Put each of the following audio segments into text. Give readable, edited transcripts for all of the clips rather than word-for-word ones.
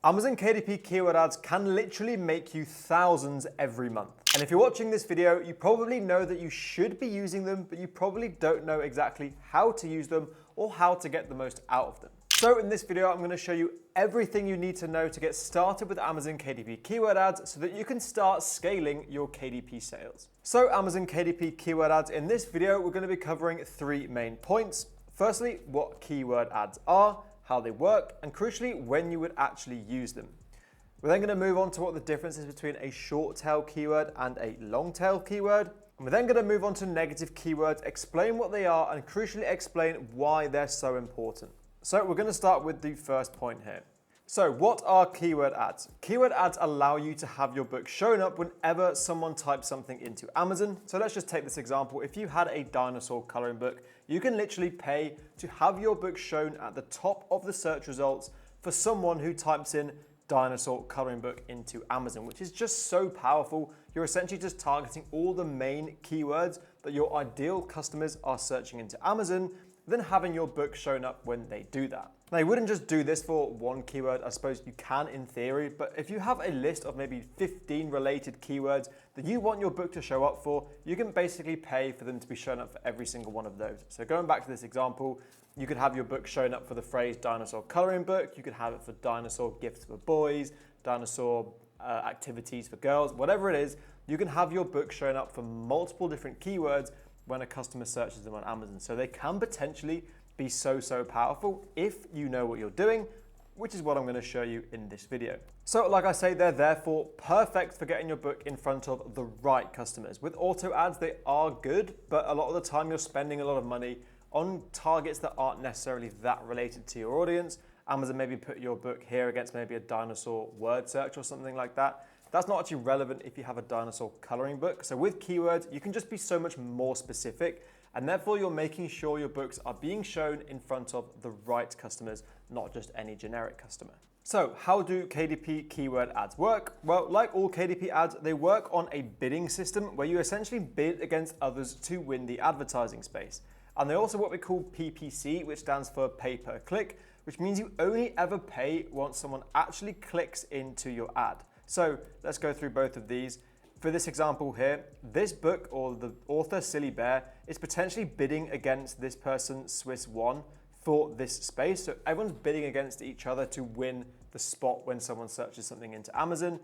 Amazon KDP keyword ads can literally make you thousands every month. And if you're watching this video, you probably know that you should be using them, but you probably don't know exactly how to use them or how to get the most out of them. So in this video, I'm going to show you everything you need to know to get started with Amazon KDP keyword ads so that you can start scaling your KDP sales. So Amazon KDP keyword ads, in this video, we're going to be covering three main points. Firstly, what keyword ads are, how they work, and crucially, when you would actually use them. We're then going to move on to what the difference is between a short tail keyword and a long tail keyword. And we're then going to move on to negative keywords, explain what they are, and crucially explain why they're so important. So we're going to start with the first point here. So what are keyword ads? Keyword ads allow you to have your book showing up whenever someone types something into Amazon. So let's just take this example. If you had a dinosaur coloring book, you can literally pay to have your book shown at the top of the search results for someone who types in dinosaur coloring book into Amazon, which is just so powerful. You're essentially just targeting all the main keywords that your ideal customers are searching into Amazon, then having your book shown up when they do that. Now, you wouldn't just do this for one keyword. I suppose you can in theory, but if you have a list of maybe 15 related keywords that you want your book to show up for, you can basically pay for them to be shown up for every single one of those. So going back to this example, you could have your book shown up for the phrase dinosaur coloring book. You could have it for dinosaur gifts for boys, dinosaur activities for girls, whatever it is. You can have your book showing up for multiple different keywords when a customer searches them on Amazon. So they can potentially be so powerful if you know what you're doing, which is what I'm going to show you in this video. So like I say, they're therefore perfect for getting your book in front of the right customers. With auto ads, they are good, but a lot of the time you're spending a lot of money on targets that aren't necessarily that related to your audience. Amazon maybe put your book here against maybe a dinosaur word search or something like that. That's not actually relevant if you have a dinosaur coloring book. So with keywords, you can just be so much more specific, and therefore you're making sure your books are being shown in front of the right customers, not just any generic customer. So how do KDP keyword ads work? Well, like all KDP ads, they work on a bidding system where you essentially bid against others to win the advertising space. And they also what we call PPC, which stands for pay per click, which means you only ever pay once someone actually clicks into your ad. So let's go through both of these. For this example here, this book or the author Silly Bear is potentially bidding against this person Swiss One for this space. So everyone's bidding against each other to win the spot when someone searches something into Amazon.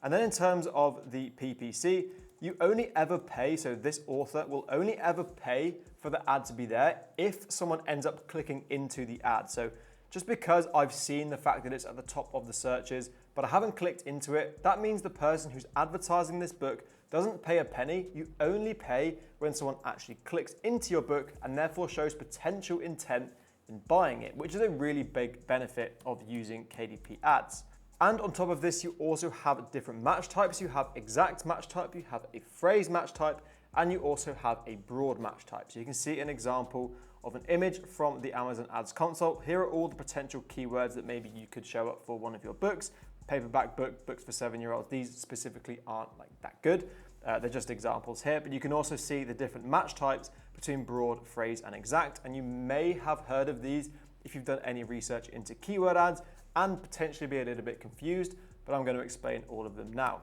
And then in terms of the PPC, you only ever pay, so this author will only ever pay for the ad to be there if someone ends up clicking into the ad. So just because I've seen the fact that it's at the top of the searches, but I haven't clicked into it, that means the person who's advertising this book doesn't pay a penny. You only pay when someone actually clicks into your book and therefore shows potential intent in buying it, which is a really big benefit of using KDP ads. And on top of this, you also have different match types. You have exact match type, you have a phrase match type, and you also have a broad match type. So you can see an example of an image from the Amazon Ads console. Here are all the potential keywords that maybe you could show up for one of your books. Paperback book, books for 7-year-olds. These specifically aren't like that good. They're just examples here, but you can also see the different match types between broad, phrase, and exact. And you may have heard of these if you've done any research into keyword ads and potentially be a little bit confused, but I'm going to explain all of them now.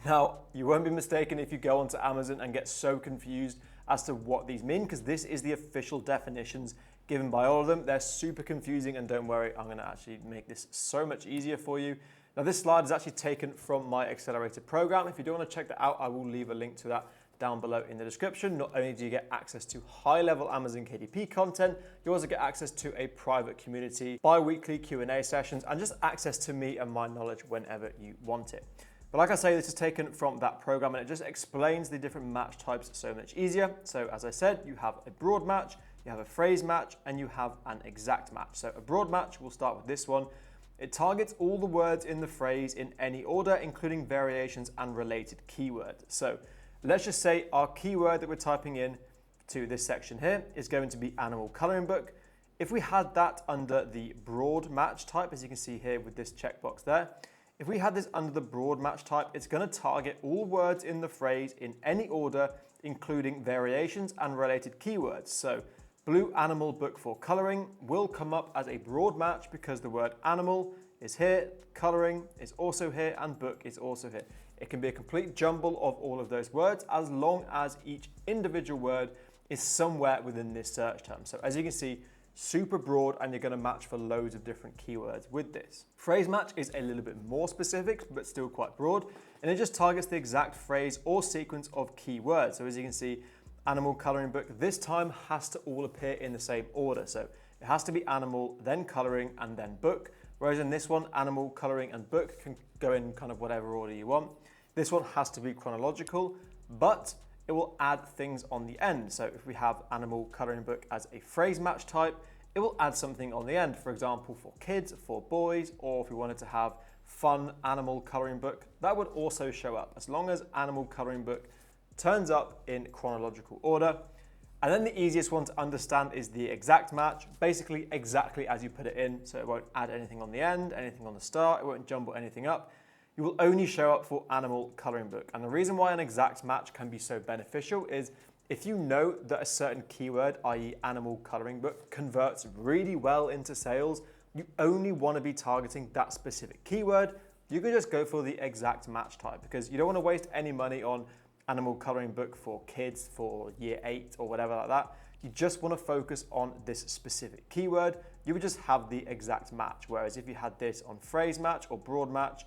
Now, you won't be mistaken if you go onto Amazon and get so confused as to what these mean, because this is the official definitions given by all of them. They're super confusing, and don't worry, I'm going to actually make this so much easier for you. Now, this slide is actually taken from my accelerated program. If you do want to check that out, I will leave a link to that down below in the description. Not only do you get access to high-level Amazon KDP content, you also get access to a private community, bi-weekly Q&A sessions, and just access to me and my knowledge whenever you want it. But like I say, this is taken from that program, and it just explains the different match types so much easier. So as I said, you have a broad match, you have a phrase match, and you have an exact match. So a broad match, we'll start with this one. It targets all the words in the phrase in any order, including variations and related keywords. So let's just say our keyword that we're typing in to this section here is going to be animal coloring book. If we had that under the broad match type, as you can see here with this checkbox there, if we had this under the broad match type, it's going to target all words in the phrase in any order, including variations and related keywords. So blue animal book for coloring will come up as a broad match because the word animal is here, coloring is also here, and book is also here. It can be a complete jumble of all of those words as long as each individual word is somewhere within this search term. So as you can see, super broad, and you're going to match for loads of different keywords with this. Phrase match is a little bit more specific, but still quite broad, and it just targets the exact phrase or sequence of keywords. So as you can see, animal, coloring, book, this time has to all appear in the same order. So it has to be animal, then coloring, and then book. Whereas in this one, animal, coloring, and book can go in kind of whatever order you want. This one has to be chronological, but it will add things on the end. So if we have animal, coloring, book as a phrase match type, it will add something on the end. For example, for kids, for boys, or if we wanted to have fun animal coloring book, that would also show up as long as animal coloring book turns up in chronological order. And then the easiest one to understand is the exact match, basically exactly as you put it in. So it won't add anything on the end, anything on the start, it won't jumble anything up. You will only show up for animal coloring book. And the reason why an exact match can be so beneficial is if you know that a certain keyword, i.e. animal coloring book, converts really well into sales, you only want to be targeting that specific keyword. You can just go for the exact match type because you don't want to waste any money on animal coloring book for kids for year 8 or whatever like that. You just want to focus on this specific keyword. You would just have the exact match. Whereas if you had this on phrase match or broad match,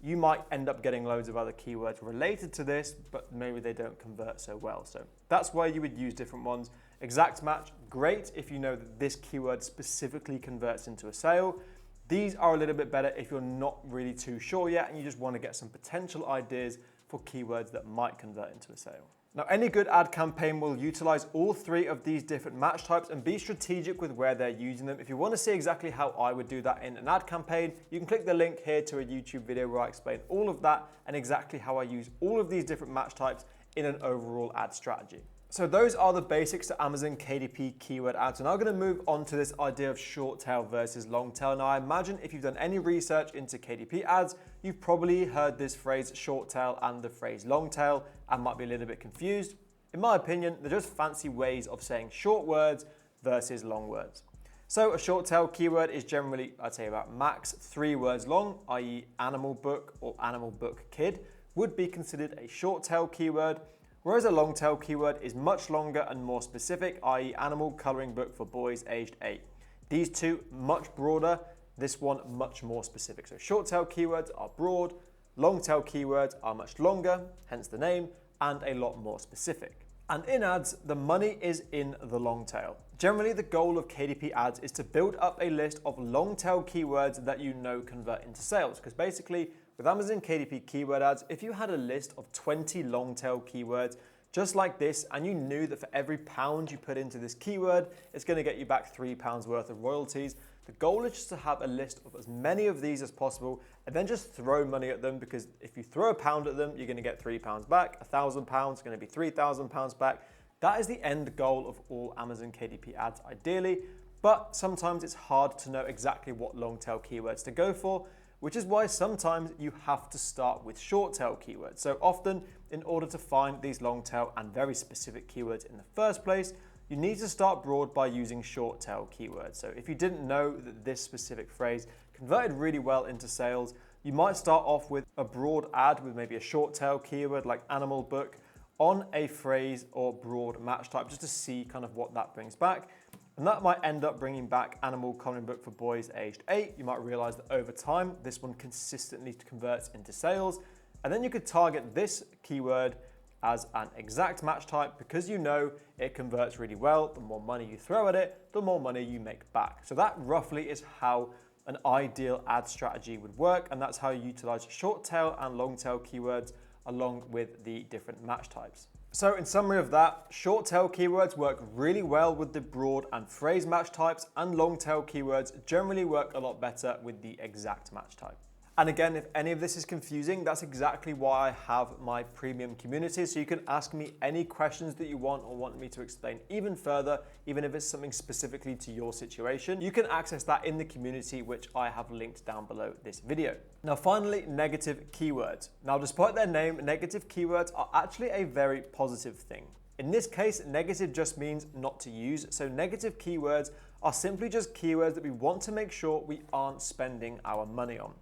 you might end up getting loads of other keywords related to this, but maybe they don't convert so well. So that's why you would use different ones. Exact match, great if you know that this keyword specifically converts into a sale. These are a little bit better if you're not really too sure yet and you just want to get some potential ideas for keywords that might convert into a sale. Now, any good ad campaign will utilize all 3 of these different match types and be strategic with where they're using them. If you want to see exactly how I would do that in an ad campaign, you can click the link here to a YouTube video where I explain all of that and exactly how I use all of these different match types in an overall ad strategy. So those are the basics to Amazon KDP keyword ads. And I'm going to move on to this idea of short tail versus long tail. Now, I imagine if you've done any research into KDP ads, you've probably heard this phrase short tail and the phrase long tail and might be a little bit confused. In my opinion, they're just fancy ways of saying short words versus long words. So a short tail keyword is generally, I'd say about max 3 words long, i.e. animal book or animal book kid would be considered a short tail keyword. Whereas a long tail keyword is much longer and more specific, i.e. animal coloring book for boys aged 8. These two much broader, this one much more specific. So short tail keywords are broad, long tail keywords are much longer, hence the name, and a lot more specific. And in ads, the money is in the long tail. Generally, the goal of KDP ads is to build up a list of long tail keywords that you know convert into sales. Because basically, with Amazon KDP keyword ads, if you had a list of 20 long tail keywords just like this, and you knew that for every £1 you put into this keyword, it's going to get you back £3 worth of royalties. The goal is just to have a list of as many of these as possible and then just throw money at them, because if you throw £1 at them, you're going to get £3 back. £1,000 is going to be £3,000 back. That is the end goal of all Amazon KDP ads ideally, but sometimes it's hard to know exactly what long tail keywords to go for, which is why sometimes you have to start with short tail keywords. So often, in order to find these long tail and very specific keywords in the first place, you need to start broad by using short tail keywords. So if you didn't know that this specific phrase converted really well into sales, you might start off with a broad ad with maybe a short tail keyword like animal book on a phrase or broad match type, just to see kind of what that brings back. And that might end up bringing back animal coloring book for boys aged 8. You might realize that over time, this one consistently converts into sales. And then you could target this keyword as an exact match type because you know it converts really well. The more money you throw at it, the more money you make back. So that roughly is how an ideal ad strategy would work. And that's how you utilize short tail and long tail keywords along with the different match types. So in summary of that, short tail keywords work really well with the broad and phrase match types, and long tail keywords generally work a lot better with the exact match type. And again, if any of this is confusing, that's exactly why I have my premium community. So you can ask me any questions that you want or want me to explain even further, even if it's something specifically to your situation. You can access that in the community, which I have linked down below this video. Now, finally, negative keywords. Now, despite their name, negative keywords are actually a very positive thing. In this case, negative just means not to use. So negative keywords are simply just keywords that we want to make sure we aren't spending our money on.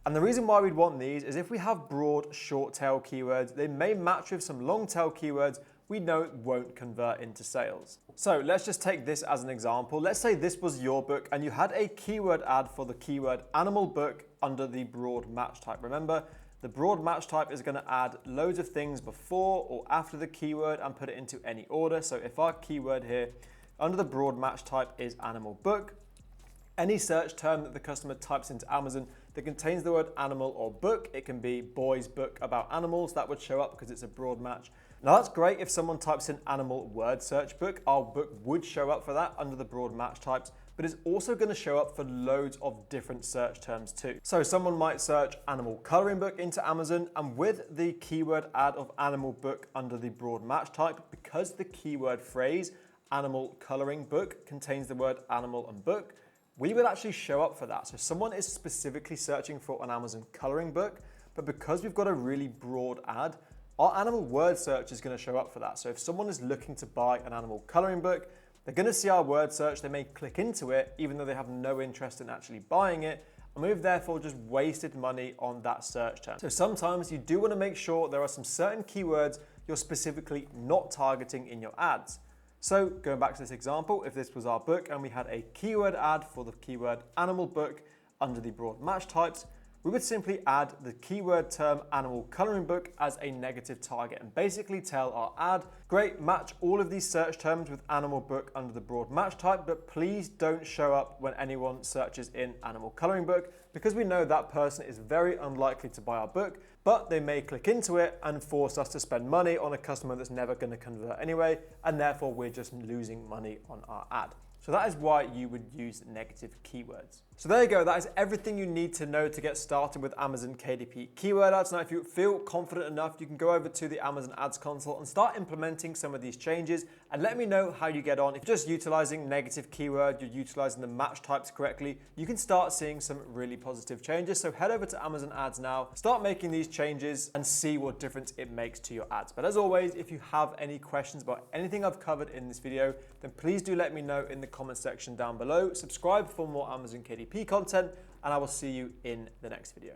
And the reason why we'd want these is if we have broad short tail keywords, they may match with some long tail keywords we know won't convert into sales. So let's just take this as an example. Let's say this was your book and you had a keyword ad for the keyword animal book under the broad match type. Remember, the broad match type is going to add loads of things before or after the keyword and put it into any order. So if our keyword here under the broad match type is animal book, any search term that the customer types into Amazon that contains the word animal or book, it can be boy's book about animals, that would show up because it's a broad match. Now that's great if someone types in animal word search book, our book would show up for that under the broad match types, but it's also going to show up for loads of different search terms too. So someone might search animal coloring book into Amazon, and with the keyword ad of animal book under the broad match type, because the keyword phrase animal coloring book contains the word animal and book, we would actually show up for that. So someone is specifically searching for an Amazon coloring book, but because we've got a really broad ad, our animal word search is going to show up for that. So if someone is looking to buy an animal coloring book, they're going to see our word search, they may click into it, even though they have no interest in actually buying it, and we've therefore just wasted money on that search term. So sometimes you do want to make sure there are some certain keywords you're specifically not targeting in your ads. So going back to this example, if this was our book and we had a keyword ad for the keyword animal book under the broad match types, we would simply add the keyword term animal coloring book as a negative target and basically tell our ad, great, match all of these search terms with animal book under the broad match type, but please don't show up when anyone searches in animal coloring book, because we know that person is very unlikely to buy our book, but they may click into it and force us to spend money on a customer that's never going to convert anyway, and therefore we're just losing money on our ad. So that is why you would use negative keywords. So there you go, that is everything you need to know to get started with Amazon KDP keyword ads. Now, if you feel confident enough, you can go over to the Amazon Ads Console and start implementing some of these changes and let me know how you get on. If you're just utilizing negative keyword, you're utilizing the match types correctly, you can start seeing some really positive changes. So head over to Amazon Ads now, start making these changes and see what difference it makes to your ads. But as always, if you have any questions about anything I've covered in this video, then please do let me know in the comment section down below. Subscribe for more Amazon KDP content, and I will see you in the next video.